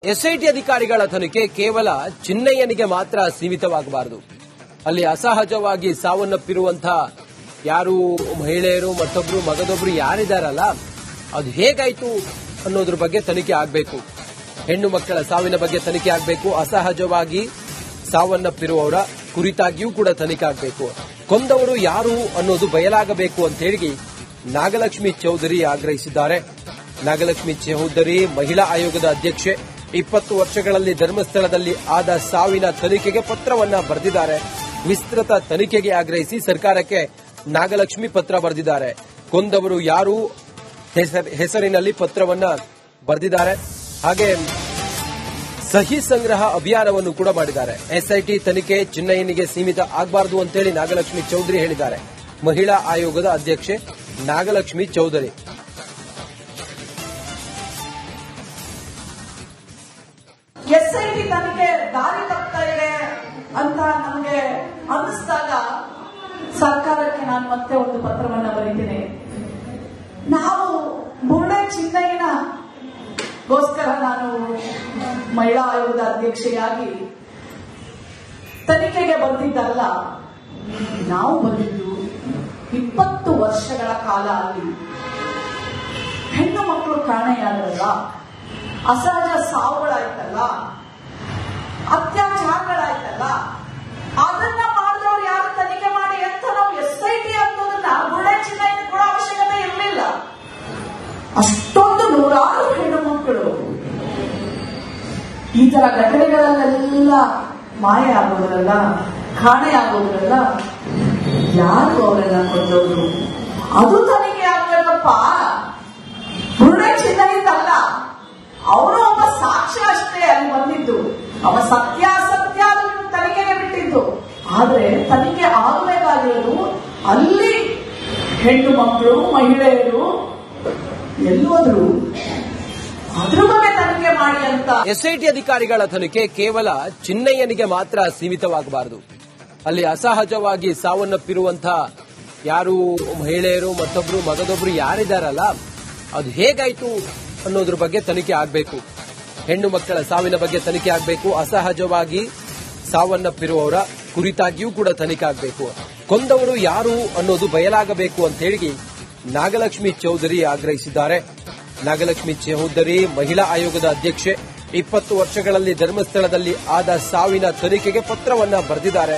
SIT ಅಧಿಕಾರಿಗಳ ತನಿಖೆ ಕೇವಲ ಚಿನ್ನಯ್ಯನಿಗೆ ಮಾತ್ರ ಸೀಮಿತವಾಗಬಾರದು. ಅಲ್ಲಿ ಅಸಹಜವಾಗಿ ಸಾವನ್ನಪ್ಪಿರುವಂತಹ ಯಾರು ಮಹಿಳೆಯರು ಮತ್ತೊಬ್ರು ಮಗದೊಬ್ರು ಯಾರಿದಾರಲ್ಲ ಅದು ಹೇಗಾಯ್ತು ಅನ್ನೋದ್ರ ಬಗ್ಗೆ ತನಿಖೆ ಆಗಬೇಕು. ಹೆಣ್ಣು ಮಕ್ಕಳ ಸಾವಿನ ಬಗ್ಗೆ ತನಿಖೆ ಆಗಬೇಕು. ಅಸಹಜವಾಗಿ ಸಾವನ್ನಪ್ಪಿರುವವರ ಕುರಿತಾಗಿಯೂ ಕೂಡ ತನಿಖೆ ಆಗಬೇಕು. ಕೊಂದವರು ಯಾರು ಅನ್ನೋದು ಬಯಲಾಗಬೇಕು ಅಂತ ಹೇಳಿ ನಾಗಲಕ್ಷ್ಮಿ ಚೌಧರಿ ಆಗ್ರಹಿಸಿದ್ದಾರೆ. ನಾಗಲಕ್ಷ್ಮಿ ಚೌಧರಿ ಮಹಿಳಾ ಆಯೋಗದ ಅಧ್ಯಕ್ಷೆ. 20 ವರ್ಷಗಳಲ್ಲಿ ಧರ್ಮಸ್ಥಳದಲ್ಲಿ ಆದ ಸಾವಿನ ತನಿಖೆಗೆ ಪತ್ರವನ್ನ ಬರೆದಿದ್ದಾರೆ. ವಿಸ್ತೃತ ತನಿಖೆಗೆ ಆಗ್ರಹಿಸಿ ಸರ್ಕಾರಕ್ಕೆ ನಾಗಲಕ್ಷ್ಮಿ ಪತ್ರ ಬರೆದಿದ್ದಾರೆ. ಕೊಂದವರು ಯಾರು ಹೆಸರಿನಲ್ಲಿ ಪತ್ರವನ್ನ ಬರೆದಿದ್ದಾರೆ. ಹಾಗೆ ಸಹಿ ಸಂಗ್ರಹ ಅಭಿಯಾನವನ್ನು ಕೂಡ ಮಾಡಿದ್ದಾರೆ. ಎಸ್ಐಟಿ ತನಿಖೆ ಚಿನ್ನಯ್ಯನಿಗೆ ಸೀಮಿತ ಆಗಬಾರದು ಅಂತೇಳಿ ನಾಗಲಕ್ಷ್ಮಿ ಚೌಧರಿ ಹೇಳಿದ್ದಾರೆ. ಮಹಿಳಾ ಆಯೋಗದ ಅಧ್ಯಕ್ಷೆ ನಾಗಲಕ್ಷ್ಮಿ ಚೌಧರಿ. ಎಸ್ಐಟಿ ತನಿಖೆ ದಾರಿ ತಪ್ತಾ ಇದೆ ಅಂತ ನಮಗೆ ಅನ್ನಿಸಿದಾಗ ಸರ್ಕಾರಕ್ಕೆ ನಾನು ಮತ್ತೆ ಒಂದು ಪತ್ರವನ್ನ ಬರೀತೀನಿ. ನಾವು ಬುರ್ಡೆ ಚಿನ್ನಯ್ಯನಗೋಸ್ಕರ ನಾನು ಮಹಿಳಾ ಆಯೋಗದ ಅಧ್ಯಕ್ಷೆಯಾಗಿ ತನಿಖೆಗೆ ಬಂದಿದ್ದಲ್ಲ. ನಾವು ಬಂದಿದ್ದು 20 ವರ್ಷಗಳ ಕಾಲ ಅಲ್ಲಿ ಹೆಣ್ಣು ಮಕ್ಕಳು ಕಾಣೆಯಾದ್ರಲ್ಲ, ಅಸಹಜ ಸಾವುಗಳಾಯ್ತಲ್ಲ, ಅತ್ಯಾಚಾರಗಳಾಯ್ತಲ್ಲ, ಅದನ್ನ ಮಾಡಿದವ್ರು ಯಾರು ತನಿಖೆ ಮಾಡಿ ಅಂತ ನಾವು ಎಸ್ಐಟಿ ಅನ್ನೋದನ್ನ ಬುರ್ಡೆ ಚಿನ್ನಯ್ಯನ ಕೂಡ ಅವಶ್ಯಕತೆ ಇರಲಿಲ್ಲ. ಅಷ್ಟೊಂದು ನೂರಾರು ಹೆಣ್ಣು ಮಕ್ಕಳು ಈ ತರ ಘಟನೆಗಳಲ್ಲೆಲ್ಲ ಮಾಯ ಆಗೋದ್ರಲ್ಲ, ಕಾಣೆ ಆಗೋದ್ರಲ್ಲ, ಯಾರು ಅವರೆಲ್ಲ ಕೊಂದವರು ಅದು ತನಿಖೆ ಆಗ್ಬೇಕಪ್ಪ. ಬುರ್ಡೆ ಚಿನ್ನಯ್ಯನಲ್ಲ, ಅವನು ಒಬ್ಬ ಸಾಕ್ಷ್ಯ ಅಷ್ಟೇ ಅಲ್ಲಿ ಬಂದಿದ್ದು. ಅವ ಸತ್ಯಾಸತ್ಯ ತನಿಖೆಗೆ ಬಿಟ್ಟಿದ್ದು. ಆದ್ರೆ ತನಿಖೆ ಆಗಬೇಕಾಗಿರೋದು ಅಲ್ಲಿ ಹೆಣ್ಣು ಮಕ್ಕಳು ಮಹಿಳೆಯರು ಎಲ್ಲೋದ್ರು ಅದ್ರ ಬಗ್ಗೆ ತನಿಖೆ ಮಾಡಿ ಅಂತ. ಎಸ್ಐಟಿ ಅಧಿಕಾರಿಗಳ ತನಿಖೆ ಕೇವಲ ಚಿನ್ನಯ್ಯನಿಗೆ ಮಾತ್ರ ಸೀಮಿತವಾಗಬಾರದು. ಅಲ್ಲಿ ಅಸಹಜವಾಗಿ ಸಾವನ್ನಪ್ಪಿರುವಂತಹ ಯಾರು ಮಹಿಳೆಯರು ಮತ್ತೊಬ್ರು ಮಗದೊಬ್ರು ಯಾರಿದಾರಲ್ಲ ಅದು ಹೇಗಾಯ್ತು ಅನ್ನೋದ್ರ ಬಗ್ಗೆ ತನಿಖೆ ಆಗಬೇಕು. ಹೆಣ್ಣು ಮಕ್ಕಳ ಸಾವಿನ ಬಗ್ಗೆ ತನಿಖೆ ಆಗಬೇಕು. ಅಸಹಜವಾಗಿ ಸಾವನ್ನಪ್ಪಿರುವವರ ಕುರಿತಾಗಿಯೂ ಕೂಡ ತನಿಖೆ ಆಗಬೇಕು. ಕೊಂದವರು ಯಾರು ಅನ್ನೋದು ಬಯಲಾಗಬೇಕು ಅಂತ ಹೇಳಿ ನಾಗಲಕ್ಷ್ಮಿ ಚೌಧರಿ ಆಗ್ರಹಿಸಿದ್ದಾರೆ. ನಾಗಲಕ್ಷ್ಮಿ ಚೌಧರಿ ಮಹಿಳಾ ಆಯೋಗದ ಅಧ್ಯಕ್ಷೆ. 20 ವರ್ಷಗಳಲ್ಲಿ ಧರ್ಮಸ್ಥಳದಲ್ಲಿ ಆದ ಸಾವಿನ ತನಿಖೆಗೆ ಪತ್ರವನ್ನ ಬರೆದಿದ್ದಾರೆ.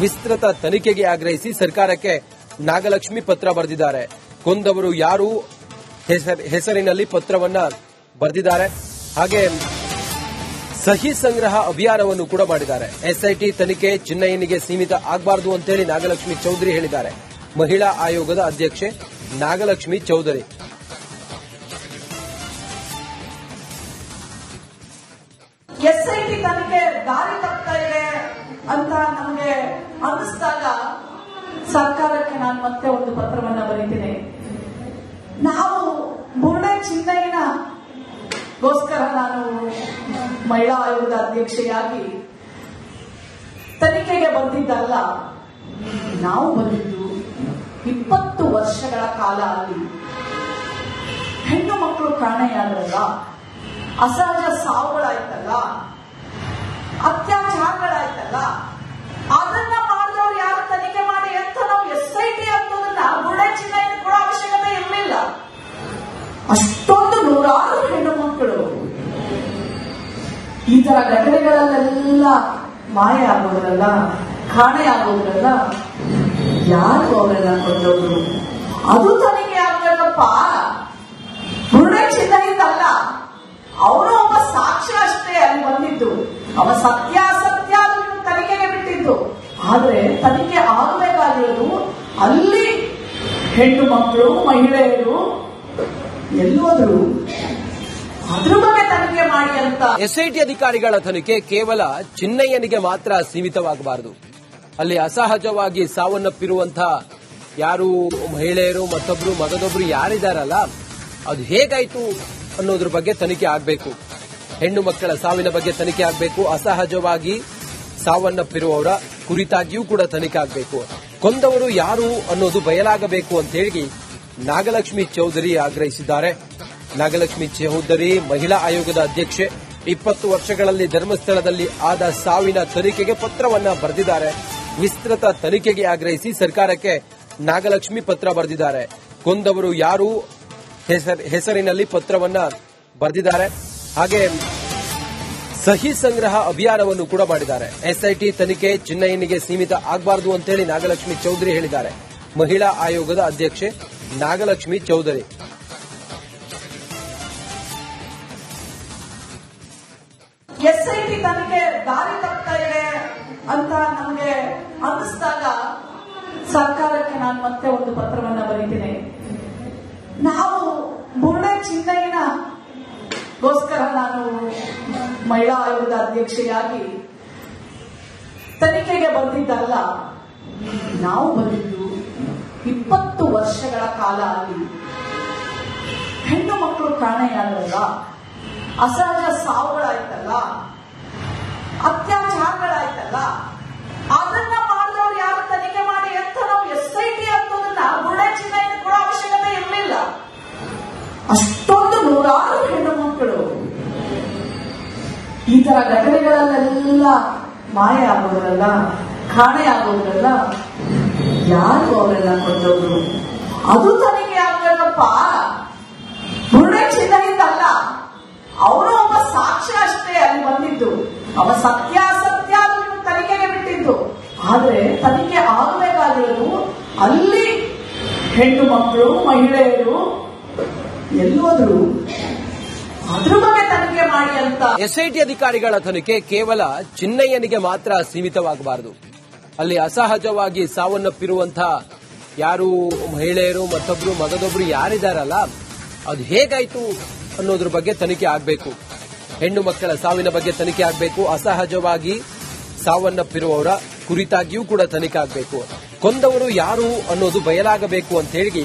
ವಿಸ್ತೃತ ತನಿಖೆಗೆ ಆಗ್ರಹಿಸಿ ಸರ್ಕಾರಕ್ಕೆ ನಾಗಲಕ್ಷ್ಮಿ ಪತ್ರ ಬರೆದಿದ್ದಾರೆ. ಕೊಂದವರು ಯಾರು ಹೆಸರಿನಲ್ಲಿ ಪತ್ರವನ್ನ ಬರೆದಿದ್ದಾರೆ. ಹಾಗೆ ಸಹಿ ಸಂಗ್ರಹ ಅಭಿಯಾನವನ್ನು ಕೂಡ ಮಾಡಿದ್ದಾರೆ. ಎಸ್ಐಟಿ ತನಿಖೆ ಚಿನ್ನಯ್ಯನಿಗೆ ಸೀಮಿತ ಆಗಬಾರದು ಅಂತೇಳಿ ನಾಗಲಕ್ಷ್ಮಿ ಚೌಧರಿ ಹೇಳಿದ್ದಾರೆ. ಮಹಿಳಾ ಆಯೋಗದ ಅಧ್ಯಕ್ಷೆ ನಾಗಲಕ್ಷ್ಮಿ ಚೌಧರಿ. ಎಸ್ಐಟಿ ತನಿಖೆ ದಾರಿ ತಪ್ತಾ ಇದೆ ಅಂತ ನಮಗೆ ಅನ್ನಿಸಿದಾಗ ಸರ್ಕಾರಕ್ಕೆ ನಾನು ಮತ್ತೆ ಒಂದು ಪತ್ರವನ್ನ ಬರೀತೀನಿ. ನಾವು ಬುರ್ಡೆ ಚಿನ್ನಯ್ಯನಗೋಸ್ಕರ ನಾನು ಮಹಿಳಾ ಆಯೋಗದ ಅಧ್ಯಕ್ಷೆಯಾಗಿ ತನಿಖೆಗೆ ಬಂದಿದ್ದಲ್ಲ. ನಾವು ಬಂದಿದ್ದು 20 ವರ್ಷಗಳ ಕಾಲ ಅಲ್ಲಿ ಹೆಣ್ಣು ಮಕ್ಕಳು ಕಾಣೆಯಾದ್ರಲ್ಲ, ಅಸಹಜ ಸಾವುಗಳಾಯ್ತಲ್ಲ, ಅತ್ಯಾಚಾರಗಳಾಯ್ತಲ್ಲ, ಅದನ್ನ ಮಾಡಿದವ್ರು ಯಾರು ತನಿಖೆ ಮಾಡಿ ಅಂತ ನಾವು ಎಸ್ಐಟಿ ಅನ್ನೋದನ್ನ ಬುರ್ಡೆ ಚಿನ್ನಯ್ಯನ ಕೂಡ ಅವಶ್ಯಕತೆ ಇರಲಿಲ್ಲ. ಅಷ್ಟೊಂದು ನೂರಾರು ಹೆಣ್ಣು ಮಕ್ಕಳು ಈ ತರ ಘಟನೆಗಳಲ್ಲೆಲ್ಲ ಮಾಯ ಆಗೋದ್ರಲ್ಲ, ಕಾಣೆ ಆಗೋದ್ರಲ್ಲ, ಯಾರು ಅವರೆಲ್ಲ ಕೊಂದವರು ಅದು ತನಿಖೆ ಆಗ್ಬೇಕಪ್ಪ. ಬುರ್ಡೆ ಚಿನ್ನಯ್ಯನಲ್ಲ, ಅವನು ಒಬ್ಬ ಸಾಕ್ಷ್ಯ ಅಷ್ಟೇ ಅಲ್ಲಿ ಬಂದಿದ್ದು. ಅವ ಸತ್ಯಾಸತ್ಯ ತನಿಖೆಗೆ ಬಿಟ್ಟಿದ್ದು. ಆದ್ರೆ ತನಿಖೆ ಆಗಬೇಕಾಗಿರೋದು ಅಲ್ಲಿ ಹೆಣ್ಣು ಮಕ್ಕಳು ಮಹಿಳೆಯರು ಎಲ್ಲೋದ್ರು ಅದ್ರ ಬಗ್ಗೆ ತನಿಖೆ ಮಾಡಿ ಅಂತ. ಎಸ್ಐಟಿ ಅಧಿಕಾರಿಗಳ ತನಿಖೆ ಕೇವಲ ಚಿನ್ನಯ್ಯನಿಗೆ ಮಾತ್ರ ಸೀಮಿತವಾಗಬಾರದು. ಅಲ್ಲಿ ಅಸಹಜವಾಗಿ ಸಾವನ್ನಪ್ಪಿರುವಂತಹ ಯಾರು ಮಹಿಳೆಯರು ಮತ್ತೊಬ್ರು ಮಗದೊಬ್ರು ಯಾರಿದಾರಲ್ಲ ಅದು ಹೇಗಾಯ್ತು ಅನ್ನೋದ್ರ ಬಗ್ಗೆ ತನಿಖೆ ಆಗಬೇಕು. ಹೆಣ್ಣು ಮಕ್ಕಳ ಸಾವಿನ ಬಗ್ಗೆ ತನಿಖೆ ಆಗಬೇಕು. ಅಸಹಜವಾಗಿ ಸಾವನ್ನಪ್ಪಿರುವವರ ಕುರಿತಾಗಿಯೂ ಕೂಡ ತನಿಖೆ ಆಗಬೇಕು. ಕೊಂದವರು ಯಾರು ಅನ್ನೋದು ಬಯಲಾಗಬೇಕು ಅಂತ ಹೇಳಿ ನಾಗಲಕ್ಷ್ಮಿ ಚೌಧರಿ ಆಗ್ರಹಿಸಿದ್ದಾರೆ. ನಾಗಲಕ್ಷ್ಮಿ ಚೌಧರಿ ಮಹಿಳಾ ಆಯೋಗದ ಅಧ್ಯಕ್ಷೆ. 20 ವರ್ಷಗಳಲ್ಲಿ ಧರ್ಮಸ್ಥಳದಲ್ಲಿ ಆದ ಸಾವಿನ ತನಿಖೆಗೆ ಪತ್ರವನ್ನ ಬರೆದಿದ್ದಾರೆ. ವಿಸ್ತೃತ ತನಿಖೆಗೆ ಆಗ್ರಹಿಸಿ ಸರ್ಕಾರಕ್ಕೆ ನಾಗಲಕ್ಷ್ಮಿ ಪತ್ರ ಬರೆದಿದ್ದಾರೆ. ಕೊಂದವರು ಯಾರು ಹೆಸರಿನಲ್ಲಿ ಪತ್ರವನ್ನ ಬರೆದಿದ್ದಾರೆ. ಹಾಗೆ ಸಹಿ ಸಂಗ್ರಹ ಅಭಿಯಾನವನ್ನು ಕೂಡ ಮಾಡಿದ್ದಾರೆ. ಎಸ್ಐಟಿ ತನಿಖೆ ಚಿನ್ನಯ್ಯನಿಗೆ ಸೀಮಿತ ಆಗಬಾರದು ಅಂತೇಳಿ ನಾಗಲಕ್ಷ್ಮಿ ಚೌಧರಿ ಹೇಳಿದ್ದಾರೆ. ಮಹಿಳಾ ಆಯೋಗದ ಅಧ್ಯಕ್ಷೆ ನಾಗಲಕ್ಷ್ಮಿ ಚೌಧರಿ. ಎಸ್ಐಟಿ ತನಿಖೆ ದಾರಿ ತಪ್ತಾ ಇದೆ ಅಂತ ನಮಗೆ ಅನ್ನಿಸಿದಾಗ ಸರ್ಕಾರಕ್ಕೆ ನಾನು ಮತ್ತೆ ಒಂದು ಪತ್ರವನ್ನ ಬರೀತೀನಿ. ನಾವು ಬುರ್ಡೆ ಚಿನ್ನಯ್ಯನಗೋಸ್ಕರ ನಾನು ಮಹಿಳಾ ಆಯೋಗದ ಅಧ್ಯಕ್ಷೆಯಾಗಿ ತನಿಖೆಗೆ ಬಂದಿದ್ದಲ್ಲ. ನಾವು ಬಂದಿದ್ದು 20 ವರ್ಷಗಳ ಕಾಲ ಅಲ್ಲಿ ಹೆಣ್ಣು ಮಕ್ಕಳು ಕಾಣೆಯಾಗಲ್ಲ, ಅಸಹಜ ಸಾವುಗಳಾಯ್ತಲ್ಲ, ಅತ್ಯಾಚಾರಗಳಾಯ್ತಲ್ಲ, ಅದನ್ನ ಮಾಡಿದವ್ರು ಯಾರು ತನಿಖೆ ಮಾಡಿ ಅಂತ ನಾವು ಎಸ್ಐಟಿ ಅನ್ನೋದನ್ನ ಬುರ್ಡೆ ಚಿನ್ನಯ್ಯನ ಕೂಡ ಅವಶ್ಯಕತೆ ಇರಲಿಲ್ಲ. ಅಷ್ಟೊಂದು ನೂರಾರು ಹೆಣ್ಣು ಮಕ್ಕಳು ಈ ತರ ಘಟನೆಗಳಲ್ಲೆಲ್ಲ ಮಾಯ ಆಗೋದ್ರಲ್ಲ, ಕಾಣೆ ಆಗೋದ್ರಲ್ಲ, ಯಾರು ಅವರೆಲ್ಲ ಕೊಂದವರು? ಅದು ತನಿಖೆ ಆಗ್ಬೇಕಪ್ಪ. ಬುರ್ಡೆ ಚಿನ್ನಯ್ಯನಲ್ಲ, ಅವನು ಒಬ್ಬ ಸಾಕ್ಷ್ಯ ಅಷ್ಟೇ ಅಲ್ಲಿ ಬಂದಿದ್ದು. ಅವ ಸತ್ಯಾಸತ್ಯ ತನಿಖೆಗೆ ಬಿಟ್ಟಿದ್ದು. ಆದ್ರೆ ತನಿಖೆ ಆಗಬೇಕಾಗಿರೋದು ಅಲ್ಲಿ ಹೆಣ್ಣು ಮಕ್ಕಳು, ಮಹಿಳೆಯರು ಎಲ್ಲೋದ್ರು, ಅದ್ರ ಬಗ್ಗೆ ತನಿಖೆ ಮಾಡಿ ಅಂತ. ಎಸ್ಐಟಿ ಅಧಿಕಾರಿಗಳ ತನಿಖೆ ಕೇವಲ ಚಿನ್ನಯ್ಯನಿಗೆ ಮಾತ್ರ ಸೀಮಿತವಾಗಬಾರದು. ಅಲ್ಲಿ ಅಸಹಜವಾಗಿ ಸಾವನ್ನಪ್ಪಿರುವಂತಹ ಯಾರು ಮಹಿಳೆಯರು ಮತ್ತೊಬ್ರು ಮಗದೊಬ್ರು ಯಾರಿದಾರಲ್ಲ, ಅದು ಹೇಗಾಯ್ತು ಅನ್ನೋದ್ರ ಬಗ್ಗೆ ತನಿಖೆ ಆಗಬೇಕು. ಹೆಣ್ಣು ಮಕ್ಕಳ ಸಾವಿನ ಬಗ್ಗೆ ತನಿಖೆ ಆಗಬೇಕು. ಅಸಹಜವಾಗಿ ಸಾವನ್ನಪ್ಪಿರುವವರ ಕುರಿತಾಗಿಯೂ ಕೂಡ ತನಿಖೆ ಆಗಬೇಕು. ಕೊಂದವರು ಯಾರು ಅನ್ನೋದು ಬಯಲಾಗಬೇಕು ಅಂತ ಹೇಳಿ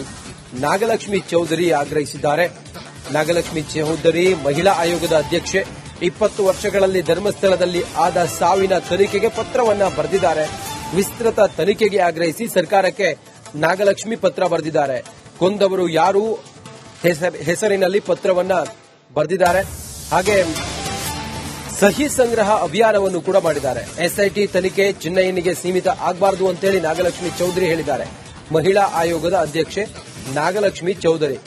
ನಾಗಲಕ್ಷ್ಮಿ ಚೌಧರಿ ಆಗ್ರಹಿಸಿದ್ದಾರೆ. ನಾಗಲಕ್ಷ್ಮಿ ಚೌಧರಿ ಮಹಿಳಾ ಆಯೋಗದ ಅಧ್ಯಕ್ಷೆ. 20 ವರ್ಷಗಳಲ್ಲಿ ಧರ್ಮಸ್ಥಳದಲ್ಲಿ ಆದ ಸಾವಿನ ತನಿಖೆಗೆ ಪತ್ರವನ್ನ ಬರೆದಿದ್ದಾರೆ. ವಿಸ್ತೃತ ತನಿಖೆಗೆ ಆಗ್ರಹಿಸಿ ಸರ್ಕಾರಕ್ಕೆ ನಾಗಲಕ್ಷ್ಮಿ ಪತ್ರ ಬರೆದಿದ್ದಾರೆ. ಕೊಂದವರು ಯಾರು ಹೆಸರಿನಲ್ಲಿ ಪತ್ರವನ್ನ ಬರೆದಿದ್ದಾರೆ. ಹಾಗೆ ಸಹಿ ಸಂಗ್ರಹ ಅಭಿಯಾನವನ್ನು ಕೂಡ ಮಾಡಿದ್ದಾರೆ. ಎಸ್ಐಟಿ ತನಿಖೆ ಚಿನ್ನಯ್ಯನಿಗೆ ಸೀಮಿತ ಆಗಬಾರದು ಅಂತೇಳಿ ನಾಗಲಕ್ಷ್ಮಿ ಚೌಧರಿ ಹೇಳಿದ್ದಾರೆ. ಮಹಿಳಾ ಆಯೋಗದ ಅಧ್ಯಕ್ಷೆ ನಾಗಲಕ್ಷ್ಮಿ ಚೌಧರಿ.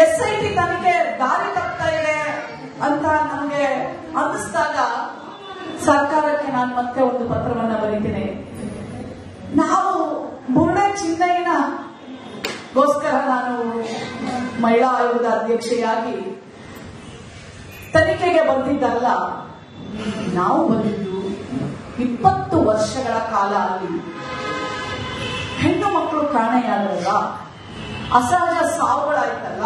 ಎಸ್ಐಟಿ ತನಿಖೆ ದಾರಿ ತಪ್ತಾ ಇದೆ ಅಂತ ನಮಗೆ ಅನ್ನಿಸಿದಾಗ ಸರ್ಕಾರಕ್ಕೆ ನಾನು ಮತ್ತೆ ಒಂದು ಪತ್ರವನ್ನ ಬರೀತೀನಿ. ನಾವು ಬುರ್ಡೆ ಚಿನ್ನಯ್ಯನಗೋಸ್ಕರ ನಾನು ಮಹಿಳಾ ಆಯೋಗದ ಅಧ್ಯಕ್ಷೆಯಾಗಿ ತನಿಖೆಗೆ ಬಂದಿದ್ದಲ್ಲ. ನಾವು ಬಂದಿದ್ದು 20 ವರ್ಷಗಳ ಕಾಲ ಅಲ್ಲಿ ಹೆಣ್ಣು ಮಕ್ಕಳು ಕಾಣೆಯಾಗಲ್ಲ, ಅಸಹಜ ಸಾವುಗಳಾಯ್ತಲ್ಲ,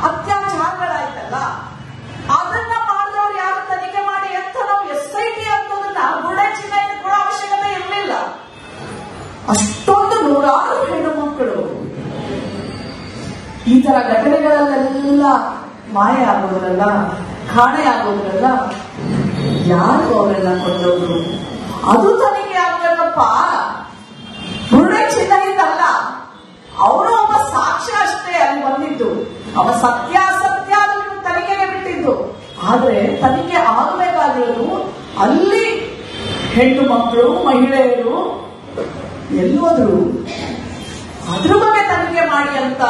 ಅತ್ಯಾಚಾರಗಳಾಯ್ತಲ್ಲ, ಅದನ್ನ ಮಾಡಿದವ್ರು ಯಾರು ತನಿಖೆ ಮಾಡಿ ಅಂತ ನಾವು ಎಸ್ಐಟಿ ಅನ್ನೋದನ್ನ ಬುರ್ಡೆ ಚಿನ್ನಯ್ಯನ ಕೂಡ ಅವಶ್ಯಕತೆ ಇರಲಿಲ್ಲ. ಅಷ್ಟೊಂದು ನೂರಾರು ಹೆಣ್ಣು ಮಕ್ಕಳು ಈ ತರ ಘಟನೆಗಳಲ್ಲೆಲ್ಲ ಮಾಯ ಆಗೋದ್ರಲ್ಲ, ಕಾಣೆ ಆಗೋದ್ರಲ್ಲ, ಯಾರು ಅವರೆಲ್ಲ ಕೊಂದವರು? ಅದು ತನಿಖೆ ಆಗ್ಬೇಕಪ್ಪ. ಬುರ್ಡೆ ಚಿನ್ನಯ್ಯನಲ್ಲ, ಅವನು ಒಬ್ಬ ಸಾಕ್ಷ್ಯ ಅಷ್ಟೇ ಅಲ್ಲಿ ಬಂದಿದ್ದು. ಅವ ಸತ್ಯಾಸತ್ಯ ತನಿಖೆಗೆ ಬಿಟ್ಟಿದ್ದು. ಆದ್ರೆ ತನಿಖೆ ಆಗಬೇಕಾಗಿರೋದು ಅಲ್ಲಿ ಹೆಣ್ಣು ಮಕ್ಕಳು, ಮಹಿಳೆಯರು ಎಲ್ಲೋದ್ರು,